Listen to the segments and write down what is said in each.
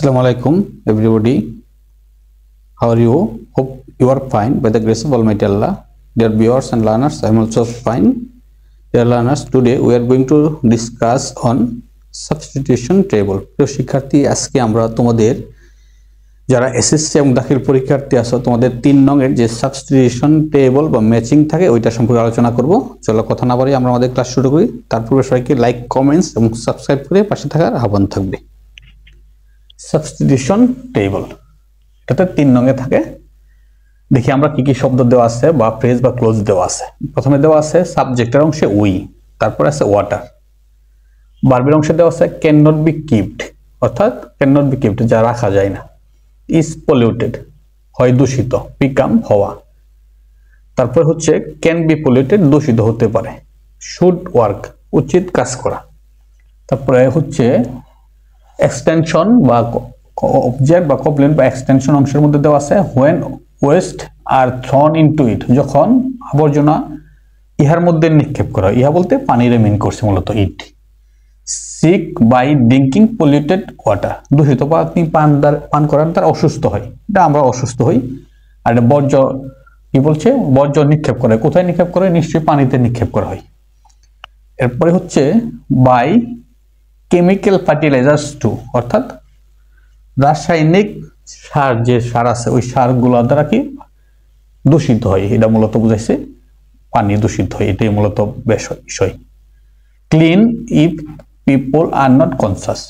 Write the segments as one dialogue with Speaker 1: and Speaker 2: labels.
Speaker 1: Assalamualaikum everybody. How are you? Hope you are fine by the grace of Almighty Allah. Dear viewers and learners, I am also fine. Dear learners, today we are going to discuss on substitution table. প্রিয় শিক্ষার্থী, আজকে আমরা তোমাদের যারা SSC এবং দাখিল পরীক্ষার্থী আছো তোমাদের 3 নংয়ের যে সাবস্টিটিউশন টেবল বা ম্যাচিং থাকে ওইটা সম্পর্কে আলোচনা করব। চলো কথা না বাড়িয়ে আমরা আমাদের ক্লাস শুরু করি। তার পূর্বে সবাইকে লাইক, কমেন্টস এবং সাবস্ক্রাইব করে পাশে থাকার আহ্বান থাকবে। সাবস্টিটিউশন টেবল এটাতে 3 নংয়ে থাকে। দেখি আমরা কি কি শব্দ দেওয়া আছে বা ফ্রেজ বা ক্লোজ দেওয়া আছে। প্রথমে দেওয়া আছে সাবজেক্টের অংশে উই, তারপর আছে ওয়াটার। ভার্বের অংশে দেওয়া আছে ক্যান নট বি কিপড, অর্থাৎ ক্যান নট বি কিপড যা রাখা যায় না। ইজ পলিউটেড হয় দূষিত, বিকাম হওয়া। তারপর হচ্ছে ক্যান বি পলিউটেড দূষিত হতে পারে। শুড ওয়ার্ক উচিত কাজ করা। তারপরে হচ্ছে এক্সটেনশন বা অবজেক্ট বা কমপ্লেন্ট বা এক্সটেনশন অংশের মধ্যে দেওয়া আছে when waste are thrown into it, যখন আবর্জনা ইহার মধ্যে নিক্ষেপ করা হয়। ইহা বলতে পানিরে মিন করছে মূলত it. Sick by drinking polluted water, দূষিত পানি পান করার দ্বারা অসুস্থ হয়, এটা আমরা অসুস্থ হই। আর এটা বর্জ্য কি বলছে, বর্জ্য নিক্ষেপ করা হয়। কোথায় নিক্ষেপ করা হয়? নিশ্চয়ই পানিতে নিক্ষেপ করা হয়। এরপরে হচ্ছে বাই কেমিক্যাল ফার্টিলাইজার্স টু, অর্থাৎ রাসায়নিক সার যে সার আছে ওই সারগুলোর দ্বারা কি দূষিত হয়, এটা মূলত বুঝাইছে পানি দূষিত হয়, এটাই মূলত বিষয়। Clean if people are not conscious,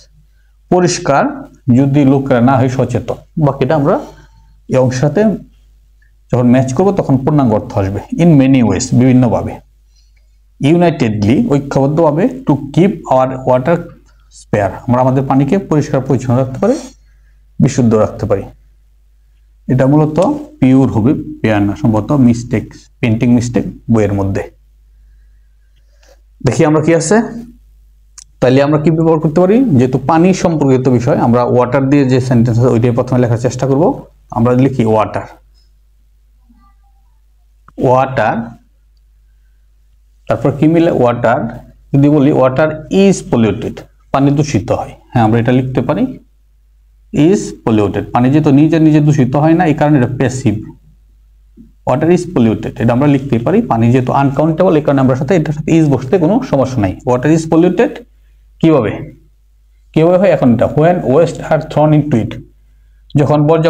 Speaker 1: পরিষ্কার যদি লোকেরা না হয় সচেতন। বাকিটা আমরা এই অংশের সাথে যখন ম্যাচ করবো তখন পূর্ণাঙ্গ অর্থ আসবে। ইন মেনি ওয়েজ, বিভিন্নভাবে। ইউনাইটেডলি, ঐক্যবদ্ধভাবে। Two keep our water spare, আমরা আমাদের পানিকে পরিষ্কার পরিচ্ছন্ন রাখতে পারি, বিশুদ্ধ রাখতে পারি। এটা মূলত পিওর হবে, পেয়ার না, সম্ভবত মিস্টেক, পেন্টিং মিস্টেক বইয়ের মধ্যে। দেখি আমরা কি আছে। তাইলে আমরা কি ব্যবহার করতে পারি, যেহেতু পানি সম্পর্কিত বিষয় আমরা ওয়াটার দিয়ে যে সেন্টেন্স আছে ওইটাই প্রথমে লেখার চেষ্টা করব। আমরা লিখি ওয়াটার। ওয়াটার, তারপর কি মিলে ওয়াটার। যদি বলি ওয়াটার ইজ পলিউটেড, পানি দূষিত হয়। হ্যাঁ, আমরা এটা লিখতে পারি ইজ পলিউটেড। পানি যেহেতু নিজে নিজে দূষিত হয় না, এই কারণে এটা প্যাসিভ। ওয়াটার ইজ পলিউটেড এটা আমরা লিখতে পারি। পানি যেহেতু আনকাউন্টেবল, এই কারণে আমরা সাথে এটার সাথে ইজ বসতে কোনো সমস্যা নাই। ওয়াটার ইজ পলিউটেড কিভাবে হয় এখন এটা when waste are thrown into it, যখন বর্জ্য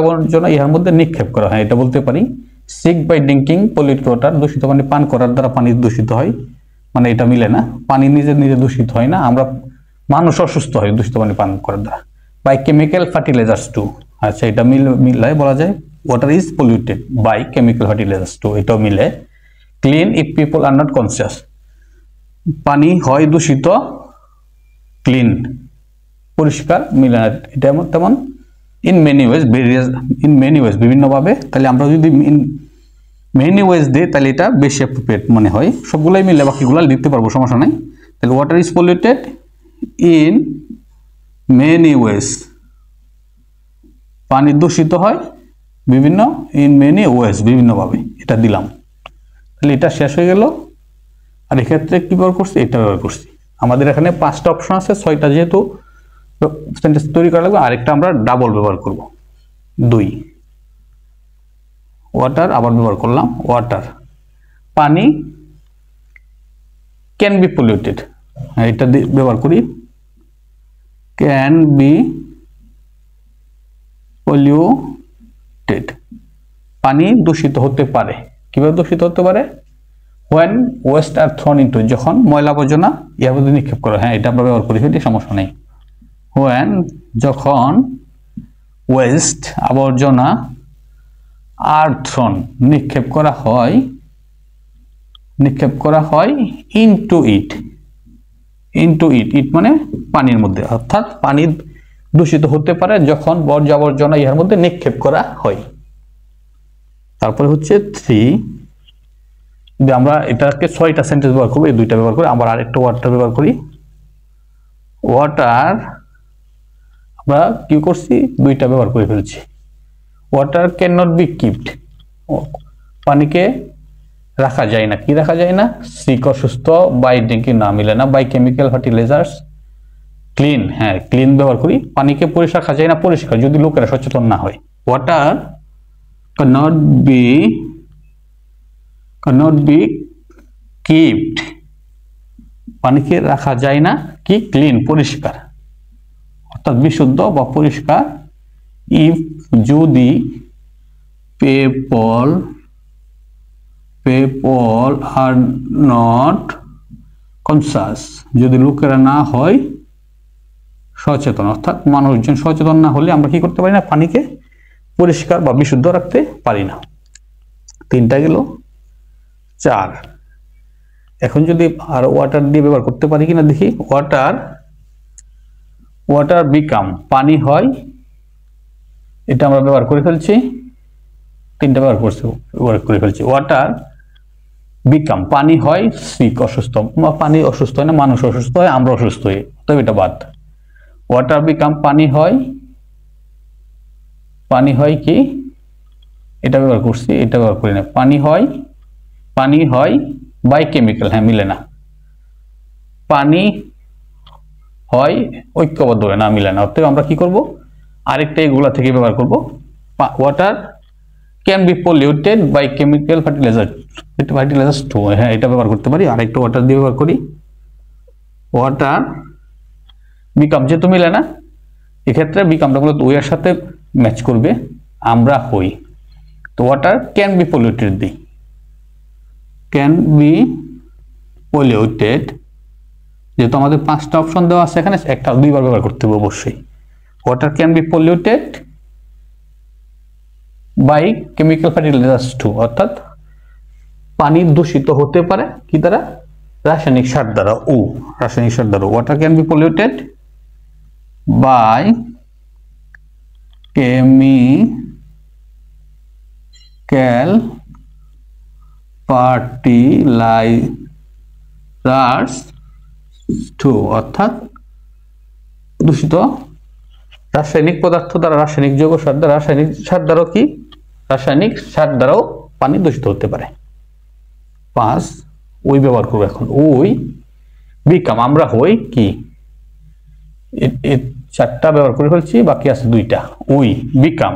Speaker 1: ইহার মধ্যে নিক্ষেপ করা হয়, এটা বলতে পারি। Sick by drinking polluted water, দূষিত পানি পান করার দ্বারা পানি দূষিত হয়, মানে এটা মিলে না। পানি নিজে নিজে দূষিত হয় না, আমরা মানুষ অসুস্থ হয় দূষিত পানি পান করার দ্বারা। বাই কেমিক্যাল ফার্টিলাইজার্স টু, আচ্ছা এটা মিলায় বলা যায় water is polluted by chemical fertilizers too, এটাও মিলে। Clean if people are not conscious, পানি হয় দূষিত, ক্লিন পরিষ্কার, মিলে না, এটা তেমন। In many ways, in many ways বিভিন্নভাবে। তাহলে আমরা যদি ইন মেনি ওয়েজ দিই তাহলে এটা বেশি অ্যাপ্রোপ্রিয়েট মনে হয়। সবগুলাই মিলে বাকিগুলো লিখতে পারবো, সমস্যা নাই। তাহলে water is polluted in many wedge, পানি দূষিত হয় বিভিন্ন, ইন মেনি ওয়েজ বিভিন্নভাবে, এটা দিলাম। তাহলে এটা শেষ হয়ে গেল। আর এক্ষেত্রে কি ব্যবহার করছি, এটা ব্যবহার করছি। আমাদের এখানে 5টা অপশন আছে, 6টা যেহেতু সেন্টেন্স তৈরি করা লাগবে, আরেকটা আমরা ডাবল ব্যবহার করব, 2। ওয়াটার আবার ব্যবহার করলাম, ওয়াটার। পানি ক্যান বি পলিউটেড, এটা ব্যবহার করি, ক্যান বি পলিউটেড, পানি দূষিত হতে পারে। কিভাবে দূষিত হতে পারে? When waste are thrown into, যখন ময়লা আবর্জনা ইহার মধ্যে নিক্ষেপ করা। হ্যাঁ, এটা আমরা ব্যবহার করি, সেটি সমস্যা নেই। হোয়েন যখন ওয়েস্ট আবর্জনা আর থ্রন নিক্ষেপ করা হয় ইনটু ইট, ইট মানে পানির মধ্যে, অর্থাৎ পানি দূষিত হতে পারে যখন বর্জ্য আবর্জনা ইহার মধ্যে নিক্ষেপ করা হয়। তারপরে হচ্ছে 3, আমরা এটাকে 6টা সেন্টেন্স ব্যবহার করবো, এই 2টা ব্যবহার করি। আমরা আরেকটা ওয়াটার ব্যবহার করি। ওয়াটার আমরা কি করছি, 2টা ব্যবহার করে ফেলছি। Water can not be keeped, পানিকে রাখা যায় না। কি রাখা যায় না? সিক অসুস্থ, বাই ড্রিঙ্কিং না, মিলে না। বাই কেমিক্যাল ফার্টিলাইজার্স ক্লিন, হ্যাঁ ক্লিন ব্যবহার করি। পানিকে পরিষ্কার রাখা যায় না পরিষ্কার যদি লোকেরা সচেতন না হয়। ওয়াটার cannot be kept, পানিকে রাখা যায় না কি ক্লিন পরিষ্কার অর্থাৎ বিশুদ্ধ বা পরিষ্কার, ইফ যদি people আর নট কনসাস, যদি লোকেরা না হয় সচেতন, অর্থাৎ মানুষজন সচেতন না হলে আমরা কি করতে পারি না, পানিকে পরিষ্কার বা বিশুদ্ধ রাখতে পারি না। 3টা গেল। 4 এখন যদি আর ওয়াটার দিয়ে ব্যবহার করতে পারি কিনা দেখি। ওয়াটার বিকাম, পানি হয়, এটা আমরা ব্যবহার করে ফেলছি। 3টা ব্যবহার করে ফেলছি। ওয়াটার বিকাম, পানি হয় সিক, অসুস্থ। পানি অসুস্থ হয় না, মানুষ অসুস্থ হয়, আমরা অসুস্থ হই, তবে এটা বাদ। ওয়াটার বিকাম, পানি হয় কি, এটা ব্যবহার করছি, এটা ব্যবহার করি না। পানি হয় বাই কেমিক্যাল, হ্যাঁ মিলে না। পানি হয় ঐক্যবদ্ধ হয় না, মিলে না। অতএব আমরা কি করব, আরেকটা এগুলা থেকে ব্যবহার করব। Water can be polluted by chemical fertilizer too, হ্যাঁ এটা ব্যবহার করতে পারি। আরেকটা ওয়াটার দিয়ে ব্যবহার করি। ওয়াটার বিকাম, যেহেতু মিলে না এক্ষেত্রে বিকামটা মূলত ওই এর সাথে ম্যাচ করবে, আমরা হই। তো ওয়াটার ক্যান বি পলিউটেড দিই, ক্যান বি পলিউটেড, যেহেতু আমাদের 5টা অপশন দেওয়া আছে এখানে, একটা 2বার ব্যবহার করতে হবে অবশ্যই। Water can be polluted by chemical fertilizers too, অর্থাৎ পানি দূষিত হতে পারে কি দ্বারা, রাসায়নিক সার দ্বারা। রাসায়নিক সার দ্বারা। Water can be polluted by chemical fertilizers too, অর্থাৎ দূষিত রাসায়নিক পদার্থ দ্বারা, রাসায়নিক যৌগ সার দ্বারা, রাসায়নিক সার দ্বারাও পানি দূষিত হতে পারে। 5 ওই ব্যবহার করবো এখন। ওই বিকাম, আমরা হই কি, 4টা ব্যবহার করে ফেলছি, বাকি আছে 2টা। ওই বিকাম,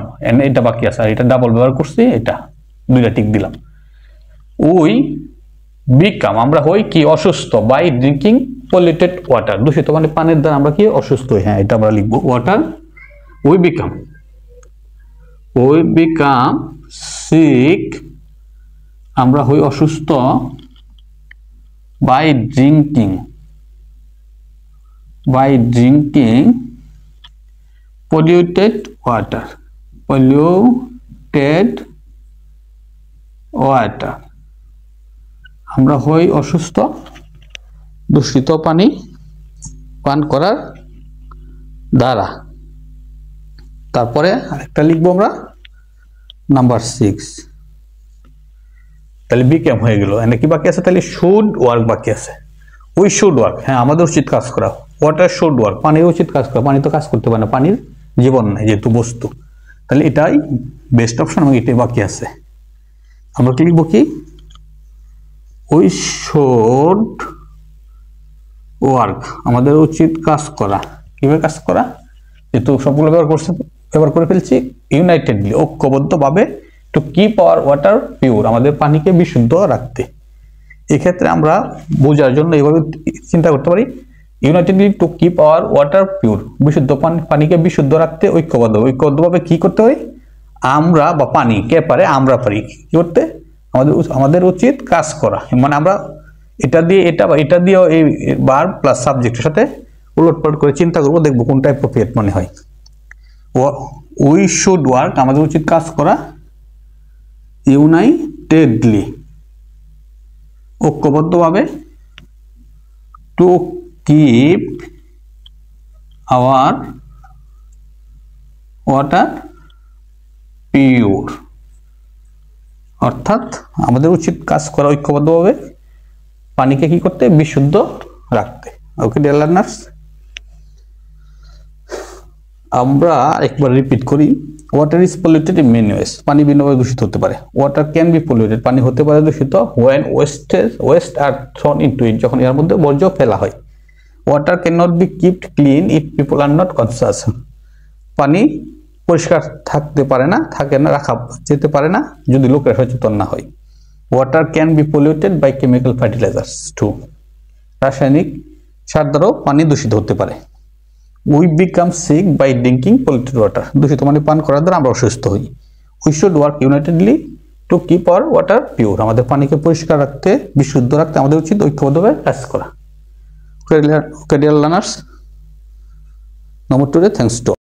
Speaker 1: এটা বাকি আছে, আর এটা ডাবল ব্যবহার করছি, এটা 2টা টিক দিলাম। ওই বিকাম, আমরা হই কি অসুস্থ, বাই ড্রিঙ্কিং পলিউটেড ওয়াটার, দূষিত মানে পানির দ্বারা আমরা কি অসুস্থ হই, হ্যাঁ এটা আমরা লিখবো। ওয়াটার উই বিকাম সিক, আমরা হই অসুস্থ, বাই ড্রিঙ্কিং polluted water, আমরা হই অসুস্থ দূষিত পানি পান করার দ্বারা। তারপরে আরেকটা লিখবো আমরা, নাম্বার 6। তাহলে বিকেম হয়ে গেল। এখানে কি বাকি আছে, তাহলে শুড ওয়ার্ক বাকি আছে। উই শুড ওয়ার্ক, হ্যাঁ আমাদের উচিত কাজ করা। ওয়াটার শুড ওয়ার্ক, পানির উচিত কাজ করা। পানি তো কাজ করতে পারে না, পানির জীবন নাই যেহেতু বস্তু। তাহলে এটাই বেস্ট অপশন এবং এটাই বাকি আছে। আমরা কি লিখবো কি, উই শুড ওয়ার্ক, আমাদের উচিত কাজ করা। কিভাবে কাজ করা, যেহেতু সবগুলো ব্যবহার করে ফেলছি, ইউনাইটেডলি ঐক্যবদ্ধভাবে, two keep our water pure, আমাদের পানিকে বিশুদ্ধ রাখতে। এক্ষেত্রে আমরা বোঝার জন্য এইভাবে চিন্তা করতে পারি, unitedly to keep our water pure, বিশুদ্ধ পানিকে বিশুদ্ধ রাখতে ঐক্যবদ্ধভাবে কি করতে হয়, আমরা বা পানি কে পারে, আমরা পারি কি করতে, আমাদের উচিত কাজ করা। মানে আমরা এটা দিয়ে এটা বা এটা দিয়ে এই ভার্ব প্লাস সাবজেক্টের সাথে উলটপালট করে চিন্তা করবো, দেখবো কোনটা অ্যাপ্রোপ্রিয়েট মনে হয়। উই শুড ওয়ার্ক, আমাদের উচিত কাজ করা, ইউনাইটেডলি ঐক্যবদ্ধভাবে, two keep our water pure, অর্থাৎ আমাদের উচিত কাজ করা ঐক্যবদ্ধভাবে পানিকে কি করতে, বিশুদ্ধ রাখতে। ওকে ডিয়ার লার্নার্স, আমরা একবার রিপিট করি। Water is polluted in many wedge, পানি বিভিন্নভাবে দূষিত হতে পারে। ওয়াটার ক্যান বি পলিউটেড, পানি হতে পারে দূষিত, when waste are thrown into it, যখন এর মধ্যে বর্জ্য ফেলা হয়। Water can not be keeped clean if people are not conscious. পানি পরিষ্কার থাকতে পারে না, রাখা যেতে পারে না যদি লোকেরা সচেতন না হয়। Water can be polluted by chemical fertilizers too. রাসায়নিক সার দ্বারাও পানি দূষিত হতে পারে। We become sick by drinking polluted water. দূষিত পানি পান করার দ্বারা আমরা অসুস্থ হই। We should work unitedly to keep our water pure. আমাদের পানিকে পরিষ্কার রাখতে, বিশুদ্ধ রাখতে আমাদের উচিত ঐক্যবদ্ধভাবে কাজ করা। Okay, dear learners, no more today. Thanks to